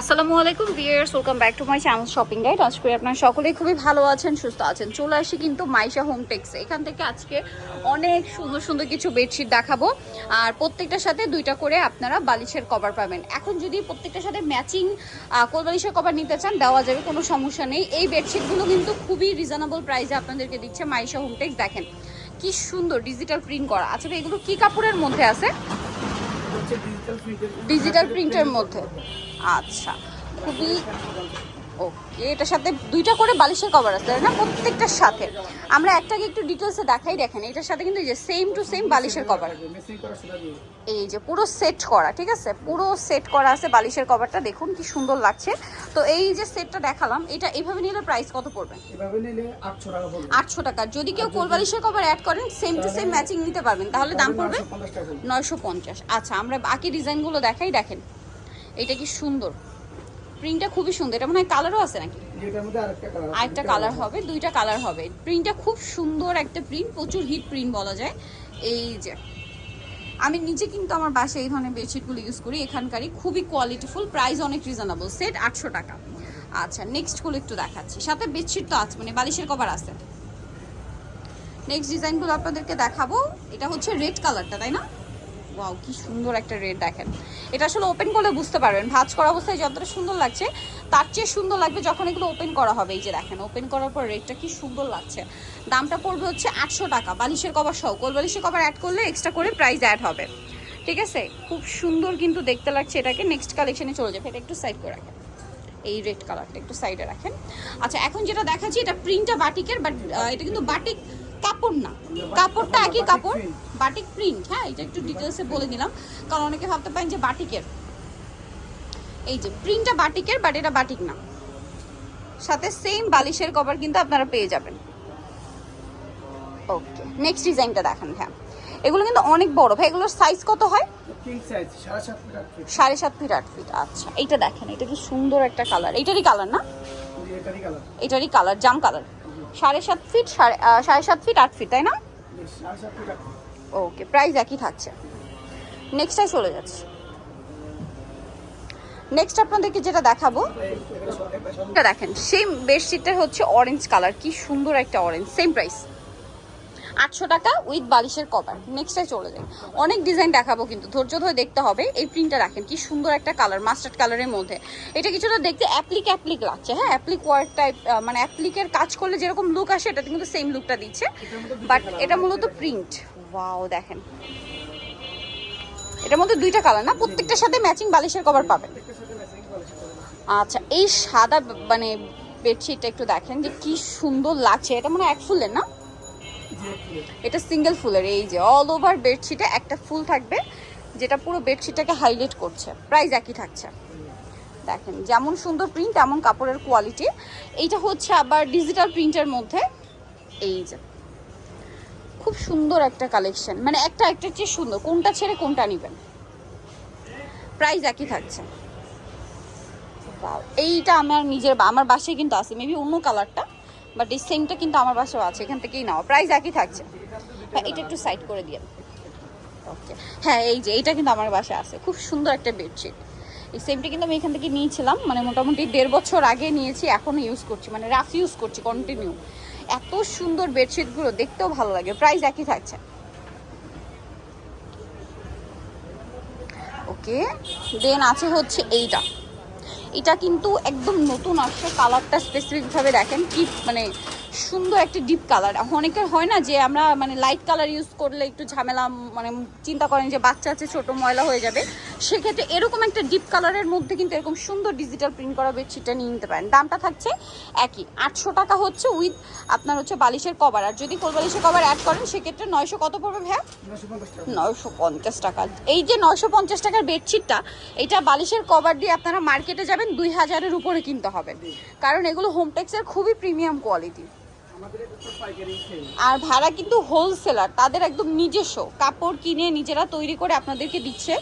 আসসালামু আলাইকুম viewers, welcome back to my channel shopping guide. আশা করি আপনারা সকলেই খুবই ভালো আছেন, সুস্থ আছেন। চলে আসি কিন্তু মাইশা হোম টেক্সে। এখান থেকে আজকে অনেক সুন্দর সুন্দর কিছু বেডশিট দেখাবো, আর প্রত্যেকটার সাথে দুইটা করে আপনারা বালিশের কভার পাবেন। এখন যদি প্রত্যেকটার সাথে ম্যাচিং কোল বালিশের কভার নিতে চান, দেওয়া যাবে, কোনো সমস্যা নেই। এই বেডশিটগুলো কিন্তু খুবই রিজনেবল প্রাইসে আপনাদেরকে দিচ্ছে মাইশা হোম টেক্স। দেখেন কি সুন্দর ডিজিটাল প্রিন্ট করা। আচ্ছা ভাই, এগুলো কি কাপড়ের মধ্যে আছে? ডিজিটাল প্রিন্টের মধ্যে। আচ্ছা, খুবই ওকে। এটার সাথে দুইটা করে বালিশের কভার আছে না প্রত্যেকটার সাথে? আমরা একটাকে একটু ডিটেলসে দেখাই। দেখেন এটার সাথে কিন্তু এই যে সেম টু সেম বালিশের কভার, এই যে পুরো সেট করা, ঠিক আছে, পুরো সেট করা আছে বালিশের কভারটা। দেখুন কি সুন্দর লাগছে। তো এই যে সেটটা দেখালাম, এটা এইভাবে নিলে প্রাইস কত পড়বে? এভাবে নিলে 800 টাকা পড়বে। 800 টাকা। যদি কেউ কোল বালিশের কভার অ্যাড করেন, সেম টু সেম ম্যাচিং নিতে পারবেন, তাহলে দাম পড়বে 950। আচ্ছা, আমরা বাকি ডিজাইনগুলো দেখাই। দেখেন এটা কি সুন্দর, প্রিন্টটা খুবই সুন্দর। এটা মনে হয় কালারও আছে নাকি? এটার মধ্যে আরেকটা কালার হবে, দুইটা কালার হবে। প্রিন্টটা খুব সুন্দর একটা প্রিন্ট, প্রচুর হিট প্রিন্ট বলা যায়। এই যে আমি নিজে কিন্তু আমার বাসায় এই ধরনের বেডশিটগুলো ইউজ করি, এখানকারই খুবই কোয়ালিটিফুল, প্রাইস অনেক রিজনেবল। সেট 800 টাকা। আচ্ছা, নেক্সটগুলো একটু দেখাচ্ছি। সাথে বেডশিট তো আছে, মানে বালিশের কভার আছে। নেক্সট ডিজাইনগুলো আপনাদেরকে দেখাবো। এটা হচ্ছে রেড কালারটা, তাই না? ওয়াও, কি সুন্দর একটা রেড। দেখেন এটা আসলে ওপেন করলে বুঝতে পারবেন, ভাঁজ করা অবস্থায় যতটা সুন্দর লাগছে তার চেয়ে সুন্দর লাগবে যখন এগুলো ওপেন করা হবে। এই যে দেখেন ওপেন করার পর রেডটা কি সুন্দর লাগছে। দামটা পড়বে হচ্ছে 800 টাকা বালিশের কভার সহ। কোল বালিশের কভার অ্যাড করলে এক্সট্রা করে প্রাইস অ্যাড হবে, ঠিক আছে? খুব সুন্দর কিন্তু দেখতে লাগছে এটাকে। নেক্সট কালেকশনে চলে যাবে। এটা একটু সাইড করে রাখেন, এই রেড কালারটা একটু সাইডে রাখেন। আচ্ছা, এখন যেটা দেখাচ্ছি এটা প্রিন্টটা বাটিকের, বাট এটা কিন্তু বাটিক কাপড় না, কাপড়টা একই কাপড়, বাটিক প্রিন্ট। হ্যাঁ, এটা একটু ডিটেলসে বলে দিলাম, কারণ অনেকে ভাবতে পারেন যে বাটিকের। এই যে প্রিন্টটা বাটিকের, বাট এটা বাটিক না। সাথে সেম বালিশের কভার কিন্তু আপনারা পেয়ে যাবেন। ওকে, নেক্সট ডিজাইনটা দেখেন। হ্যাঁ, এগুলো কিন্তু অনেক বড় ভাই। এগুলোর সাইজ কত হয়? King size 7.5 feet 8 feet. 7.5 feet 8 feet. আচ্ছা, এইটা দেখেন, এটা কি সুন্দর একটা কালার। এটারই কালার না? এটারই কালার। এটারই কালার, জাম কালার। 7.5 ফিট 7.5 ফিট 8 ফিট, তাই না? 7.5 ফিট 8 ফিট। ওকে, প্রাইস একই থাকছে। নেক্সটটাই চলে যাচ্ছে। নেক্সট আপনাদেরকে যেটা দেখাবো, এটা দেখেন সেম বেডশিটটা হচ্ছে অরেঞ্জ কালার। কি সুন্দর একটা অরেঞ্জ, সেম প্রাইস 800 টাকা উইথ বালিশের কভার। নেক্সটে চলে যাই। অনেক ডিজাইন দেখাবো, কিন্তু ধৈর্য ধরে দেখতে হবে। এই প্রিন্টটা রাখেন, কি সুন্দর একটা কালার, মাস্টার্ড কালারের মধ্যে। এটা কিছুটা দেখতে অ্যাপ্লিক লাগছে। হ্যাঁ, অ্যাপ্লিক ওয়ার্ক টাইপ, মানে অ্যাপ্লিকের কাজ করলে যেরকম লুক আসে, এটা কিন্তু সেম লুকটা দিচ্ছে, বাট এটা মূলত প্রিন্ট। ওয়াও, দেখেন এটার মধ্যে দুইটা কালার না, প্রত্যেকটার সাথে ম্যাচিং বালিশের কভার পাবেন। আচ্ছা, এই সাদা মানে বেডশিটটা একটু দেখেন যে কি সুন্দর লাগছে। এটা মনে হয় এক ফুলের না, এটা সিঙ্গেল ফুলের। এই যে অল ওভার বেডশিটে একটা ফুল থাকবে, যেটা পুরো বেডশিটটাকে হাইলাইট করছে। প্রাইস একই থাকছে। দেখেন যেমন সুন্দর প্রিন্ট, তেমন কাপড়ের কোয়ালিটি। এইটা হচ্ছে আবার ডিজিটাল প্রিন্টের মধ্যে। এই যে খুব সুন্দর একটা কালেকশন, মানে একটা একটা চেয়ে সুন্দর। কোনটা ছেড়ে কোনটা নেবেন, প্রাইস একই থাকছে। এইটা আমার বাসায় কিন্তু আছে, মেবি অন্য কালারটা, বাট এই সেমটা কিন্তু আমার বাসায় আছে, এখান থেকেই নাও। প্রাইস একই থাকছে। হ্যাঁ, এটা একটু সাইড করে দিয়ে। ওকে, হ্যাঁ, এই যে এইটা কিন্তু আমার বাসায় আছে, খুব সুন্দর একটা বেডশিট। এই সেমটা কিন্তু আমি এখান থেকে নিয়েছিলাম, মানে মোটামুটি 1.5 বছর আগে নিয়েছি, এখনও ইউজ করছি, মানে রাফ ইউজ করছি কন্টিনিউ। এত সুন্দর বেডশিটগুলো, দেখতেও ভালো লাগে। প্রাইস একই থাকছে। ওকে, দেন আছে হচ্ছে এইটা। এটা কিন্তু একদম নতুন আসছে, কালারটা স্পেসিফিকভাবে দেখেন কি মানে সুন্দর একটা ডিপ কালার। অনেকের হয় না যে আমরা মানে লাইট কালার ইউজ করলে একটু ঝামেলা, মানে চিন্তা করেন যে বাচ্চা আছে ছোটো, ময়লা হয়ে যাবে। সেক্ষেত্রে এরকম একটা ডিপ কালারের মধ্যে কিন্তু এরকম সুন্দর ডিজিটাল প্রিন্ট করা বেডশিটটা নিয়ে নিতে পারেন। দামটা থাকছে একই, 800 টাকা হচ্ছে উইথ আপনার হচ্ছে বালিশের কভার। আর যদি কোল বালিশের কভার অ্যাড করেন সেক্ষেত্রে 900 কত পড়বে ভাইয়া? 950 টাকা। এই যে 950 টাকার বেডশিটটা, এটা বালিশের কভার দিয়ে আপনারা মার্কেটে যাবেন 2000-এর উপরে কিনতে হবে, কারণ এগুলো হোমটেক্সের খুবই প্রিমিয়াম কোয়ালিটি। আর ভাড়া কিন্তু হোলসেলার, তাদের একদম নিজস্ব কাপড় কিনে নিজেরা তৈরি করে আপনাদেরকে দিচ্ছে।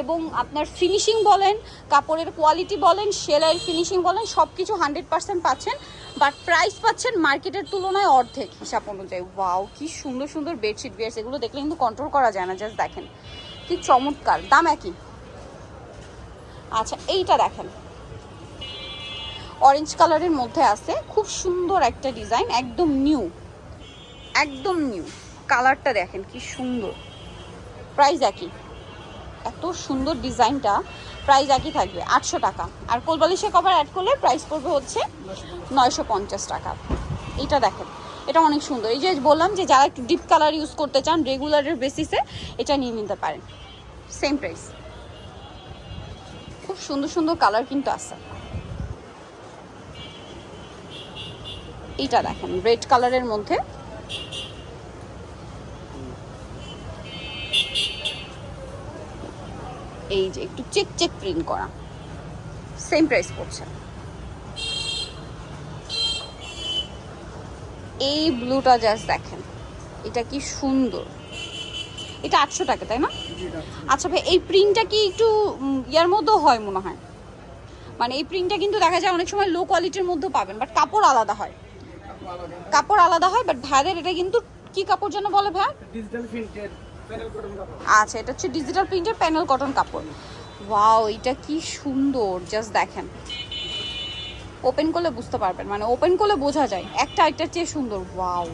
এবং আপনার ফিনিশিং বলেন, কাপড়ের কোয়ালিটি বলেন, সেলাই ফিনিশিং বলেন, সব কিছু 100% পাচ্ছেন, বাট প্রাইস পাচ্ছেন মার্কেটের তুলনায় অর্ধেক হিসাব অনুযায়ী। ওয়াও, কি সুন্দর সুন্দর বেডশিট বিয়ার্স, এগুলো দেখলে কিন্তু কন্ট্রোল করা যায় না। জাস্ট দেখেন কি চমৎকার, দাম একই। আচ্ছা, এইটা দেখেন, অরেঞ্জ কালারের মধ্যে আছে, খুব সুন্দর একটা ডিজাইন, একদম নিউ, একদম নিউ। কালারটা দেখেন কি সুন্দর। প্রাইস একই, এত সুন্দর ডিজাইনটা, প্রাইস একই থাকবে 800 টাকা। আর কোলবালিশে কভার অ্যাড করলে প্রাইস পড়বে হচ্ছে 950 টাকা। এটা দেখেন, এটা অনেক সুন্দর। এই যে বললাম যে যারা একটু ডিপ কালার ইউজ করতে চান রেগুলারের বেসিসে, এটা নিয়ে নিতে পারেন, সেম প্রাইস। খুব সুন্দর সুন্দর কালার কিন্তু আছে। এইটা দেখেন রেড কালারের মধ্যে, এই যে একটু চেক চেক প্রিন্ট করা, সেম প্রাইস পড়ছে। এই ব্লুটা জাস্ট দেখেন, এটা কি সুন্দর। এটা 800 টাকা তাই না? আচ্ছা ভাই, এই প্রিন্টটা কি একটু ইয়ার মধ্যেও হয় মনে হয়, মানে এই প্রিন্টটা কিন্তু দেখা যায় অনেক সময় লো কোয়ালিটির মধ্যেও পাবেন, বাট কাপড় আলাদা হয়, কাপড় আলাদা হয়। বাট ভাইদের এটা কিন্তু কি কাপড় যেন বলে ভাই? ডিজিটাল প্রিন্টেড প্যানেল কটন কাপড়। আচ্ছা, এটা হচ্ছে ডিজিটাল প্রিন্টের প্যানেল কটন কাপড়। ওয়াও, এটা কি সুন্দর, জাস্ট দেখেন। ওপেন করলে বুঝতে পারবেন, মানে ওপেন করলে বোঝা যায় একটা একটার চেয়ে সুন্দর। ওয়াও,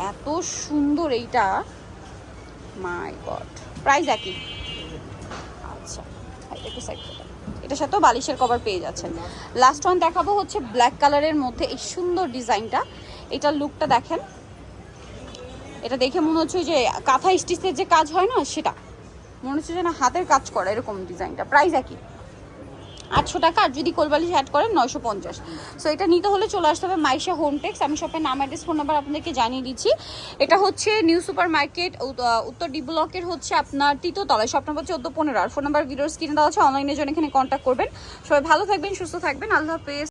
এত সুন্দর এইটা, মাই গড। প্রাইস একই। আচ্ছা, এটা একটু সাইড করে, এটার সাথেও বালিশের কভার পেয়ে যাচ্ছেন। লাস্ট ওয়ান দেখাবো হচ্ছে ব্ল্যাক কালারের মধ্যে এই সুন্দর ডিজাইনটা। এটার লুকটা দেখেন, এটা দেখে মনে হচ্ছে যে কাঁথা স্টিচের যে কাজ হয় না, সেটা মনে হচ্ছে যে না হাতের কাজ করা, এরকম ডিজাইনটা। প্রাইস একই 800 টাকা। আর যদি কোলবালিশ অ্যাড করেন 950। সো এটা নিতে হলে চলে আসতে হবে মাইশা হোমটেক্স। আমি শপের নাম, অ্যাড্রেস, ফোন নাম্বার আপনাদেরকে জানিয়ে দিচ্ছি। এটা হচ্ছে নিউ সুপার মার্কেট, উত্তর ডি ব্লকের হচ্ছে আপনার তৃতীয়তলায়, শপ নম্বর 1415। আর ফোন নাম্বার ভিডিওর স্ক্রিনে দেওয়া আছে, অনলাইনের জন্য এখানে কন্ট্যাক্ট করবেন। সবাই ভালো থাকবেন, সুস্থ থাকবেন, আল্লাহ হাফেজ।